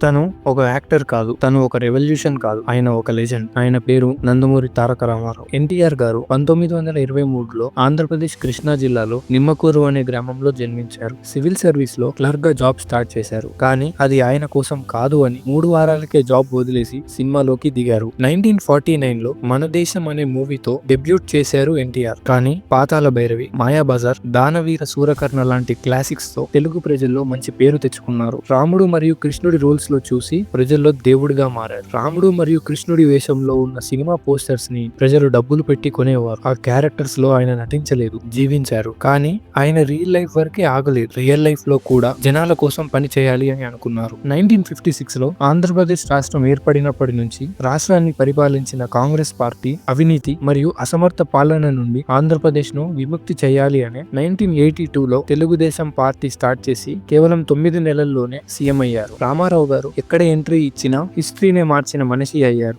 తను ఒక యాక్టర్ కాదు, తను ఒక రెవల్యూషన్ కాదు, ఆయన ఒక లెజెండ్. ఆయన పేరు నందమూరి తారక రామారావు. ఎన్టీఆర్ గారు 1923లో ఆంధ్రప్రదేశ్ కృష్ణా జిల్లాలో నిమ్మకూరు అనే గ్రామంలో జన్మించారు. సివిల్ సర్వీస్ లో క్లర్క్ గా జాబ్ స్టార్ట్ చేశారు. కానీ అది ఆయన కోసం కాదు అని 3 వారాలకే జాబ్ వదిలేసి సినిమాలోకి దిగారు. 1949లో మన దేశం అనే మూవీతో డెబ్యూట్ చేశారు ఎన్టీఆర్. కానీ పాతాళ భైరవి, మాయాబజార్, దానవీర సూరకర్ణ లాంటి క్లాసిక్స్ తో తెలుగు ప్రజల్లో మంచి పేరు తెచ్చుకున్నారు. రాముడు మరియు కృష్ణుడి రోల్స్ లో చూసి ప్రజల్లో దేవుడిగా మారారు. రాముడు మరియు కృష్ణుడి వేషంలో ఉన్న సినిమా పోస్టర్స్ ని ప్రజలు డబ్బులు పెట్టి కొనేవారు. ఆ క్యారెక్టర్స్ లో ఆయన నటించలేదు, జీవించారు. కానీ ఆయన రియల్ లైఫ్ వరకే ఆగలేదు. రియల్ లైఫ్ లో కూడా జనాల కోసం పని చేయాలి అని అనుకున్నారు. 1956లో ఆంధ్రప్రదేశ్ రాష్ట్రం ఏర్పడినప్పటి నుంచి రాష్ట్రాన్ని పరిపాలించిన కాంగ్రెస్ పార్టీ అవినీతి మరియు అసమర్థ పాలన నుండి ఆంధ్రప్రదేశ్ ను విముక్తి చేయాలి అనే 1982లో తెలుగుదేశం పార్టీ స్టార్ట్ చేసి కేవలం 9 నెలల్లోనే సీఎం అయ్యారు. రామారావు గారు ఎక్కడ ఎంట్రీ ఇచ్చినా హిస్టరీనే మార్చిన మనిషి అయ్యారు.